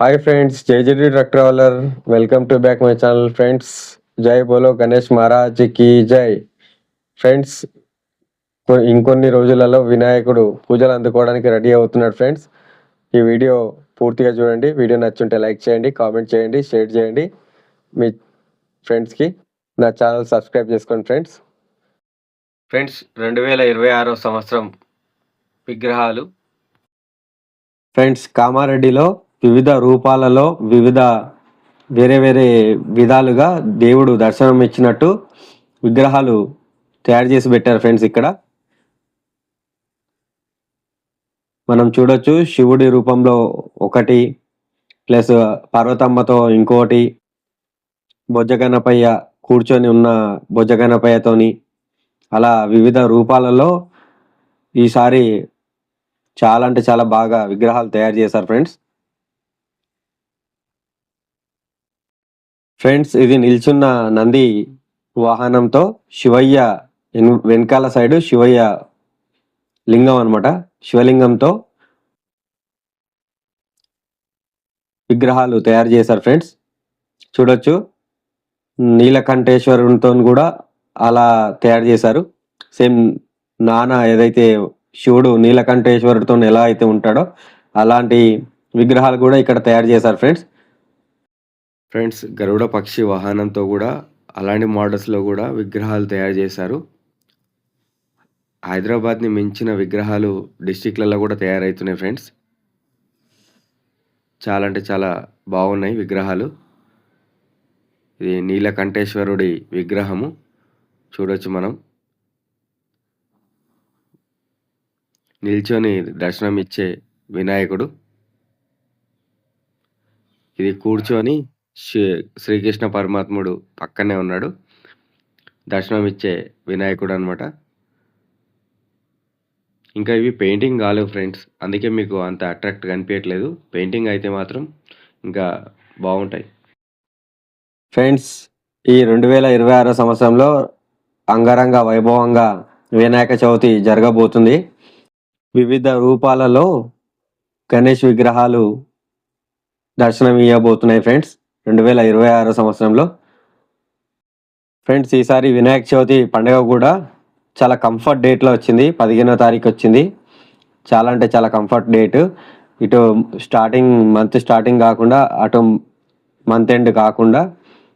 हाय friends, जय जय truck traveller. Welcome to back my channel friends. జై బోలో గణేష్ మహారాజ్ కి జై। ఫ్రెండ్స్, ఇంకొన్ని రోజులలో వినాయకుడు పూజలు అందుకోవడానికి రెడీ అవుతున్నాడు ఫ్రెండ్స్। ఈ వీడియో పూర్తిగా చూడండి। వీడియో నచ్చుంటే లైక్ చేయండి, కామెంట్ చేయండి, షేర్ చేయండి మీ ఫ్రెండ్స్కి। నా ఛానల్ సబ్స్క్రైబ్ చేసుకోండి ఫ్రెండ్స్। ఫ్రెండ్స్, 2026 సంవత్సరం విగ్రహాలు ఫ్రెండ్స్ కామారెడ్డిలో వివిధ రూపాలలో వేరే వేరే విధాలుగా దేవుడు దర్శనం ఇచ్చినట్టు విగ్రహాలు తయారు చేసి పెట్టారు ఫ్రెండ్స్। ఇక్కడ మనం చూడొచ్చు, శివుడి రూపంలో ఒకటి, ప్లస్ పార్వతమ్మతో ఇంకోటి, బొజ్జగణపయ్య కూర్చొని ఉన్న బొజ్జగణపయ్యతోని, అలా వివిధ రూపాలలో ఈసారి చాలా అంటే చాలా బాగా విగ్రహాలు తయారు చేశారు ఫ్రెండ్స్। ఫ్రెండ్స్, ఇది నిల్చున్న నంది వాహనంతో శివయ్య వెనకాల సైడ్ శివయ్య లింగం అనమాట, శివలింగంతో విగ్రహాలు తయారు చేశారు ఫ్రెండ్స్। చూడొచ్చు, నీలకంఠేశ్వరునితో కూడా అలా తయారు చేశారు। సేమ్ ఏదైతే శివుడు నీలకంఠేశ్వరుడితో ఎలా అయితే ఉంటాడో అలాంటి విగ్రహాలు కూడా ఇక్కడ తయారు చేశారు ఫ్రెండ్స్। గరుడ పక్షి వాహనంతో కూడా అలాంటి మోడల్స్లో కూడా విగ్రహాలు తయారు చేశారు। హైదరాబాద్ని మించిన విగ్రహాలు డిస్టిక్లలో కూడా తయారవుతున్నాయి ఫ్రెండ్స్। చాలా అంటే చాలా బాగున్నాయి విగ్రహాలు। ఇది నీలకంఠేశ్వరుడి విగ్రహము చూడొచ్చు మనం, నిల్చొని దర్శనం ఇచ్చే వినాయకుడు। ఇది కూర్చొని శ్రీకృష్ణ పరమాత్ముడు పక్కనే ఉన్నాడు, దర్శనం ఇచ్చే వినాయకుడు అనమాట। ఇంకా ఇవి పెయింటింగ్ కాలేవు ఫ్రెండ్స్, అందుకే మీకు అంత అట్రాక్ట్ కనిపించట్లేదు। పెయింటింగ్ అయితే మాత్రం ఇంకా బాగుంటాయి ఫ్రెండ్స్। ఈ 2026 సంవత్సరంలో అంగరంగ వైభవంగా వినాయక చవితి జరగబోతుంది। వివిధ రూపాలలో గణేష్ విగ్రహాలు దర్శనం ఇవ్వబోతున్నాయి ఫ్రెండ్స్ 2026 సంవత్సరంలో। ఫ్రెండ్స్, ఈసారి వినాయక చవితి పండుగ కూడా చాలా కంఫర్ట్ డేట్లో వచ్చింది, 15వ తారీఖు వచ్చింది। చాలా అంటే చాలా కంఫర్ట్ డేట్, ఇటు మంత్ స్టార్టింగ్ కాకుండా అటు మంత్ ఎండ్ కాకుండా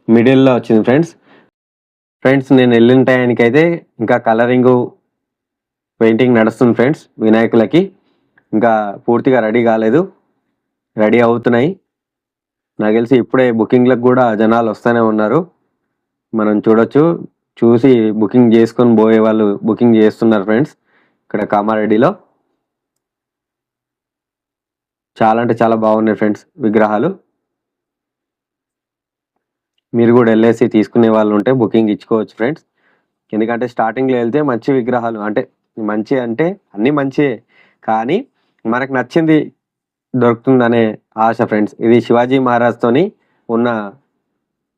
మిడిల్లో వచ్చింది ఫ్రెండ్స్। నేను వెళ్ళిన టైంకి అయితే ఇంకా కలరింగు పెయింటింగ్ నడుస్తుంది ఫ్రెండ్స్। వినాయకులకి ఇంకా పూర్తిగా రెడీ కాలేదు, రెడీ అవుతున్నాయి। నాకు తెలిసి ఇప్పుడే బుకింగ్లకు కూడా జనాలు వస్తూనే ఉన్నారు, మనం చూసి బుకింగ్ చేసుకొని పోయే వాళ్ళు బుకింగ్ చేస్తున్నారు ఫ్రెండ్స్। ఇక్కడ కామారెడ్డిలో చాలా అంటే చాలా బాగున్నాయి ఫ్రెండ్స్ విగ్రహాలు। మీరు కూడా వెళ్ళేసి తీసుకునే వాళ్ళు ఉంటే బుకింగ్ ఇచ్చుకోవచ్చు ఫ్రెండ్స్। ఎందుకంటే స్టార్టింగ్లో వెళ్తే మంచి విగ్రహాలు అంటే అన్నీ మంచియే, కానీ మనకు నచ్చింది దొరుకుతుందనే ఆశ ఫ్రెండ్స్। ఇది శివాజీ మహారాజ్తోని ఉన్న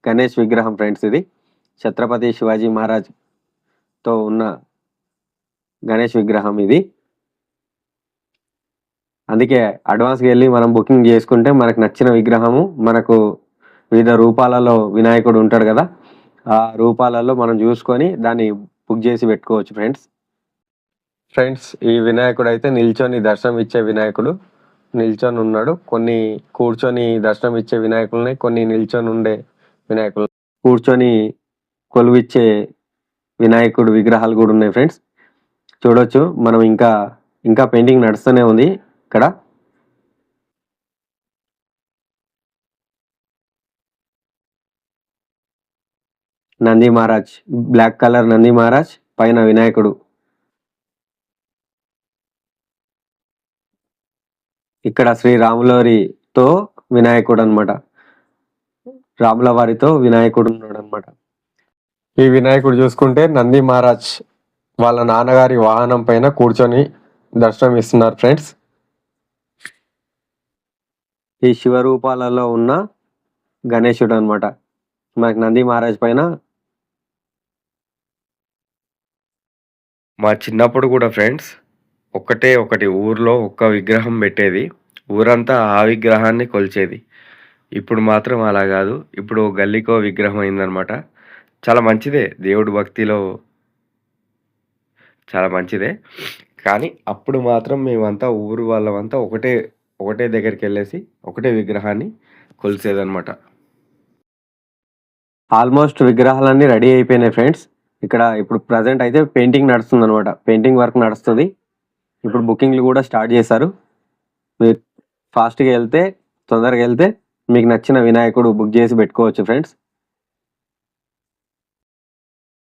గణేష్ విగ్రహం ఫ్రెండ్స్। ఇది ఛత్రపతి శివాజీ మహారాజ్తో ఉన్న గణేష్ విగ్రహం ఇది, అందుకే అడ్వాన్స్గా వెళ్ళి మనం బుకింగ్ చేసుకుంటే మనకు నచ్చిన విగ్రహము, మనకు వివిధ రూపాలలో వినాయకుడు ఉంటాడు కదా, ఆ రూపాలలో మనం చూసుకొని దాన్ని బుక్ చేసి పెట్టుకోవచ్చు ఫ్రెండ్స్। ఈ వినాయకుడు అయితే నిల్చొని దర్శనం ఇచ్చే వినాయకుడు, నిల్చొని ఉన్నాడు। కొన్ని కూర్చొని దర్శనం ఇచ్చే వినాయకులని, కొన్ని నిల్చొని ఉండే వినాయకులు, కూర్చొని కొలువిచ్చే వినాయకుడు విగ్రహాలు కూడా ఉన్నాయి ఫ్రెండ్స్। చూడొచ్చు మనం, ఇంకా పెయింటింగ్ నడుస్తూనే ఉంది ఇక్కడ। నంది మహారాజ్, బ్లాక్ కలర్ నంది మహారాజ్ పైన వినాయకుడు, ఇక్కడ శ్రీరాములవారితో వినాయకుడు అనమాట, రాముల వారితో వినాయకుడు ఉన్నాడు అనమాట। ఈ వినాయకుడు చూసుకుంటే నంది మహారాజ్ వాళ్ళ నాన్నగారి వాహనం పైన కూర్చొని దర్శనం ఇస్తున్నారు ఫ్రెండ్స్। ఈ శివరూపాలలో ఉన్న గణేశుడు అనమాట, మనకి నంది మహారాజ్ పైన। మా చిన్నప్పుడు కూడా ఫ్రెండ్స్ ఒకటి ఊర్లో ఒక్క విగ్రహం పెట్టేది, ఊరంతా ఆ విగ్రహాన్ని కొలిచేది। ఇప్పుడు మాత్రం అలా గాదు. ఇప్పుడు గల్లీకో విగ్రహం అయిందనమాట. చాలా మంచిదే. దేవుడి భక్తిలో చాలా మంచిదే. కానీ అప్పుడు మాత్రం మేమంతా ఊరు వాళ్ళమంతా ఒకటే దగ్గరికెళ్ళేసి ఒకటే విగ్రహాన్ని కొలిసేదనమాట. ఆల్మోస్ట్ విగ్రహాలన్నీ రెడీ అయిపోయినాయి ఫ్రెండ్స్. ఇక్కడ ఇప్పుడు ప్రజెంట్ అయితే పెయింటింగ్ నడుస్తుందనమాట. పెయింటింగ్ వర్క్ నడుస్తుంది. ఇప్పుడు బుకింగ్లు కూడా స్టార్ట్ చేశారు. మీరు ఫాస్ట్గా వెళ్తే, తొందరగా వెళ్తే మీకు నచ్చిన వినాయకుడు బుక్ చేసి పెట్టుకోవచ్చు ఫ్రెండ్స్.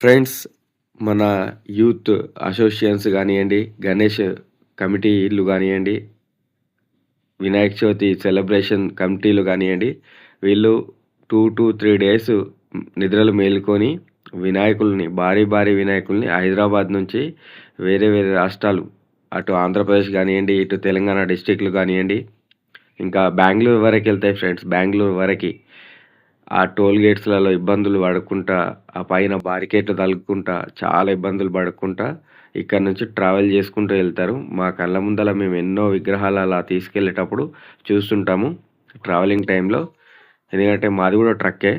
ఫ్రెండ్స్, మన యూత్ అసోసియేషన్స్ గానియండి, గణేష్ కమిటీలు గానియండి, వినాయక చవితి సెలబ్రేషన్ కమిటీలు గానియండి, వీళ్ళు 2-3 డేస్ నిద్రలు మేలుకొని భారీ వినాయకుల్ని హైదరాబాద్ నుంచి వేరే రాష్ట్రాలు, అటు ఆంధ్రప్రదేశ్ గానియండి, ఇటు తెలంగాణ డిస్ట్రిక్ట్‌లు గానియండి, ఇంకా బెంగుళూరు వరకెళ్తాయి ఫ్రెండ్స్. బెంగుళూరు వరకి. ఆ టోల్ గేట్స్‌లలో ఇబ్బందులు పడకుంటా, ఆ పైన బారికేడ్లు తగులుకుంటా, చాలా ఇబ్బందులు పడకుంటా ఇక్కడి నుంచి ట్రావెల్ చేసుకుంటూ వెళ్తారు. మా కళ్ళ ముందల మేము ఎన్నో విగ్రహాలు అలా తీసుకెళ్ళేటప్పుడు చూస్తుంటాము ట్రావెలింగ్ టైంలో. ఎందుకంటే మాది కూడా ట్రక్కే.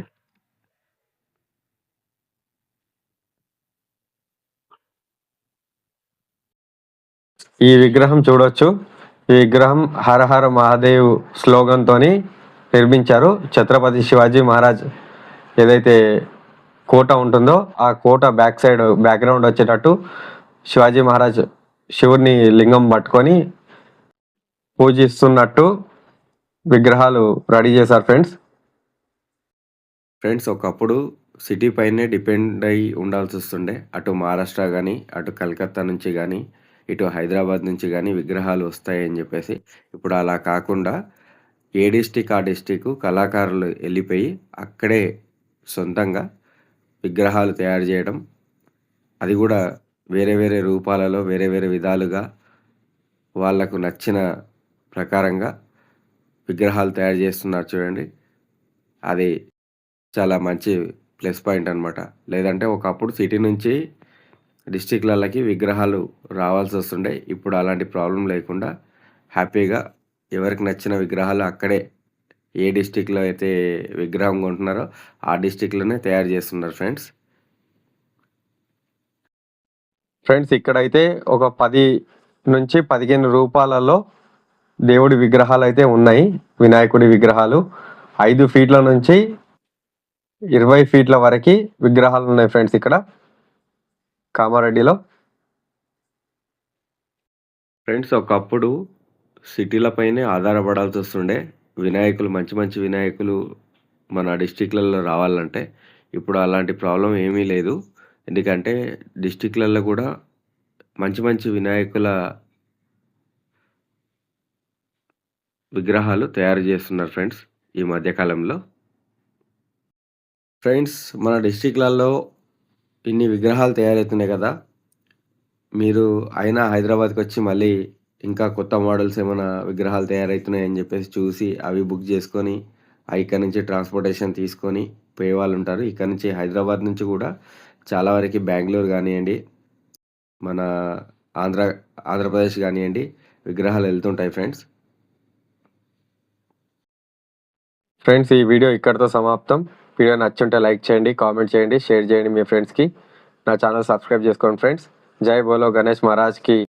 ఈ విగ్రహం చూడొచ్చు. ఈ విగ్రహం హర హర మహాదేవ్ స్లోగన్తోని నిర్మించారు. ఛత్రపతి శివాజీ మహారాజ్ ఏదైతే కోట ఉంటుందో ఆ కోట బ్యాక్ సైడ్ బ్యాక్గ్రౌండ్ వచ్చేటట్టు శివాజీ మహారాజ్ శివుడిని లింగం పట్టుకొని పూజిస్తున్నట్టు విగ్రహాలు రెడీ చేశారు ఫ్రెండ్స్. ఫ్రెండ్స్, ఒకప్పుడు సిటీ పైనే డిపెండ్ అయ్యి ఉండాల్సి వస్తుండే. అటు మహారాష్ట్ర కానీ, అటు కలకత్తా నుంచి కానీ, ఇటు హైదరాబాద్ నుంచి కానీ విగ్రహాలు వస్తాయని చెప్పేసి. ఇప్పుడు అలా కాకుండా ఏ డిస్టిక్ ఆ డిస్టిక్ కళాకారులు వెళ్ళిపోయి అక్కడే సొంతంగా విగ్రహాలు తయారు చేయడం, అది కూడా వేరే రూపాలలో వేరే విధాలుగా వాళ్ళకు నచ్చిన ప్రకారంగా విగ్రహాలు తయారు చేస్తున్నారు చూడండి. అది చాలా మంచి ప్లస్ పాయింట్ అనమాట. లేదంటే ఒకప్పుడు సిటీ నుంచి డిస్ట్రిక్ట్‌లల్లకి విగ్రహాలు రావాల్సి వస్తుండే. ఇప్పుడు అలాంటి ప్రాబ్లమ్ లేకుండా హ్యాపీగా ఎవరికి నచ్చిన విగ్రహాలు అక్కడే ఏ డిస్ట్రిక్ట్‌లో అయితే విగ్రహం కొంటున్నారో ఆ డిస్ట్రిక్ట్‌లోనే తయారు చేస్తున్నారు ఫ్రెండ్స్. ఫ్రెండ్స్ ఇక్కడైతే ఒక 10 నుంచి 15 రూపాలలో దేవుడి విగ్రహాలు అయితే ఉన్నాయి. వినాయకుడి విగ్రహాలు 5 ఫీట్ల నుంచి 20 ఫీట్ల వరకు విగ్రహాలు ఉన్నాయి ఫ్రెండ్స్ ఇక్కడ కామారెడ్డిలో. ఫ్రెండ్స్, ఒకప్పుడు సిటీల పైనే ఆధారపడాల్సి వస్తుండే వినాయకులు, మంచి వినాయకులు మన డిస్ట్రిక్ట్‌లలో రావాలంటే. ఇప్పుడు అలాంటి ప్రాబ్లమ్ ఏమీ లేదు. ఎందుకంటే డిస్ట్రిక్ట్‌లలో కూడా మంచి వినాయకుల విగ్రహాలు తయారు చేస్తున్నారు ఫ్రెండ్స్ ఈ మధ్య కాలంలో. ఫ్రెండ్స్, మన డిస్ట్రిక్ట్‌లలో ఇన్ని విగ్రహాలు తయారవుతున్నాయి కదా! మీరు అయినా హైదరాబాద్‌కొచ్చి మళ్ళీ ఇంకా కొత్త మోడల్స్ ఏమైనా విగ్రహాలు తయారవుతున్నాయని చెప్పేసి చూసి అవి బుక్ చేసుకొని, ఇక్కడి నుంచి ట్రాన్స్‌పోర్టేషన్ తీసుకొని పోయేవాళ్ళుంటారు. ఇక్కడి నుంచి హైదరాబాద్ నుంచి కూడా చాలా వరకి బెంగుళూరు గానియండి, మన ఆంధ్ర ఆంధ్రప్రదేశ్ గానియండి విగ్రహాలు వెళ్తుంటాయి ఫ్రెండ్స్. ఫ్రెండ్స్ ఈ వీడియో ఇక్కడితో సమాప్తం. వీడియో నచ్చుంటే లైక్ చేయండి, కామెంట్ చేయండి, షేర్ చేయండి మీ ఫ్రెండ్స్కి. నా ఛానల్ సబ్స్క్రైబ్ చేసుకోండి ఫ్రెండ్స్. జై బోలో గణేష్ మహారాజ్కి.